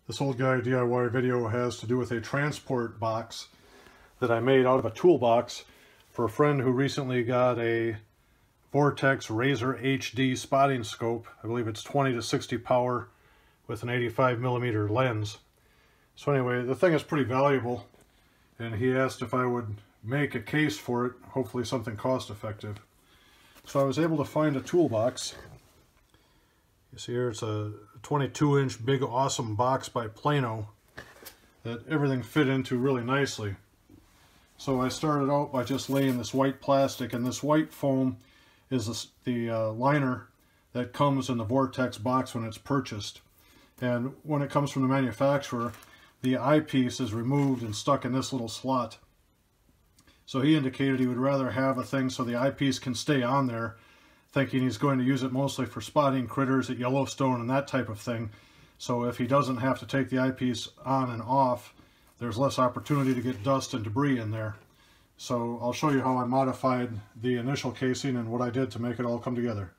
This old guy DIY video has to do with a transport box that I made out of a toolbox for a friend who recently got a Vortex Razor HD spotting scope. I believe it's 20 to 60 power with an 85mm lens. So anyway, the thing is pretty valuable, and he asked if I would make a case for it, hopefully something cost effective. So I was able to find a toolbox. You see here, it's a 22-inch big awesome box by Plano that everything fit into really nicely. So I started out by just laying this white plastic, and this white foam is the liner that comes in the Vortex box when it's purchased. And when it comes from the manufacturer, the eyepiece is removed and stuck in this little slot. So he indicated he would rather have a thing so the eyepiece can stay on there, thinking he's going to use it mostly for spotting critters at Yellowstone and that type of thing. So if he doesn't have to take the eyepiece on and off, there's less opportunity to get dust and debris in there. So I'll show you how I modified the initial casing and what I did to make it all come together.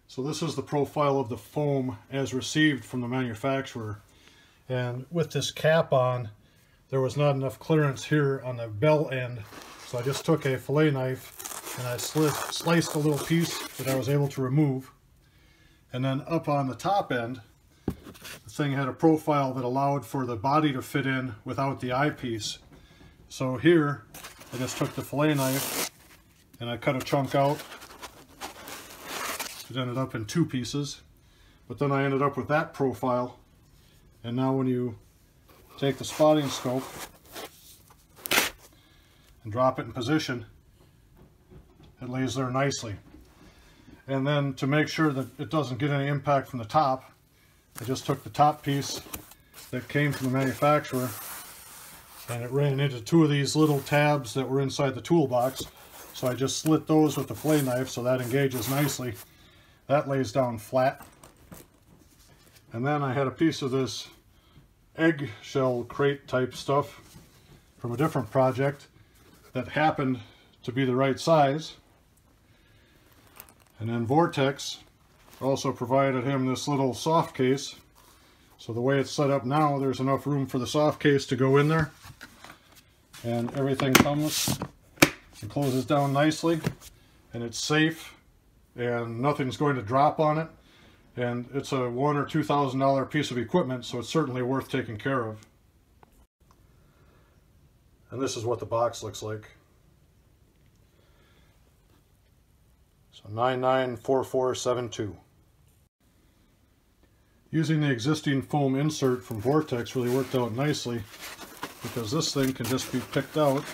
So this is the profile of the foam as received from the manufacturer. And with this cap on, there was not enough clearance here on the bell end. So I just took a fillet knife and I sliced a little piece that I was able to remove. And then up on the top end, the thing had a profile that allowed for the body to fit in without the eyepiece. So here, I just took the fillet knife and I cut a chunk out. It ended up in two pieces, but then I ended up with that profile. And now when you take the spotting scope and drop it in position, it lays there nicely. And then to make sure that it doesn't get any impact from the top, I just took the top piece that came from the manufacturer and it ran into two of these little tabs that were inside the toolbox. So I just slit those with the fillet knife so that engages nicely. That lays down flat. And then I had a piece of this eggshell crate type stuff from a different project that happened to be the right size. And then Vortex also provided him this little soft case. So the way it's set up now, there's enough room for the soft case to go in there. And everything comes and closes down nicely. And it's safe. And nothing's going to drop on it. And it's a $1,000 or $2,000 piece of equipment, so it's certainly worth taking care of. And this is what the box looks like. So 994472. Using the existing foam insert from Vortex really worked out nicely, because this thing can just be picked out.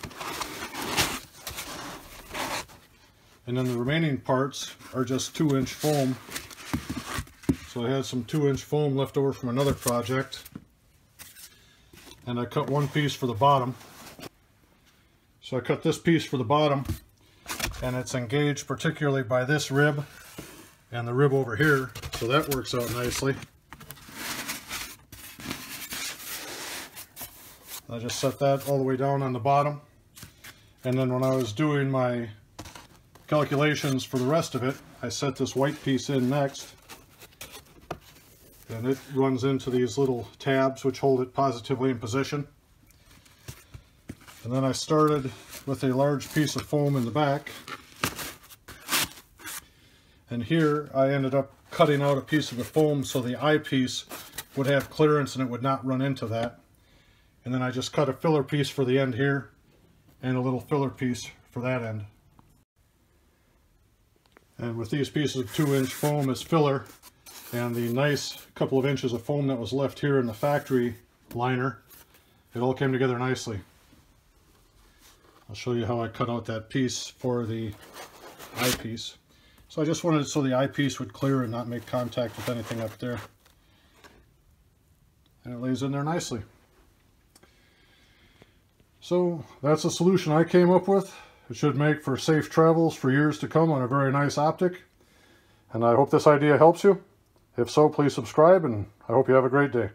And then the remaining parts are just 2-inch foam. So I had some 2-inch foam left over from another project. And I cut one piece for the bottom. So I cut this piece for the bottom, and it's engaged particularly by this rib and the rib over here, so that works out nicely. I just set that all the way down on the bottom, and then when I was doing my calculations for the rest of it, I set this white piece in next, and it runs into these little tabs which hold it positively in position. And then I started with a large piece of foam in the back, and here I ended up cutting out a piece of the foam so the eyepiece would have clearance and it would not run into that. And then I just cut a filler piece for the end here and a little filler piece for that end. And with these pieces of 2-inch foam as filler and the nice couple of inches of foam that was left here in the factory liner, it all came together nicely. I'll show you how I cut out that piece for the eyepiece. So I just wanted it so the eyepiece would clear and not make contact with anything up there. And it lays in there nicely. So that's the solution I came up with. It should make for safe travels for years to come on a very nice optic. And I hope this idea helps you. If so, please subscribe, and I hope you have a great day.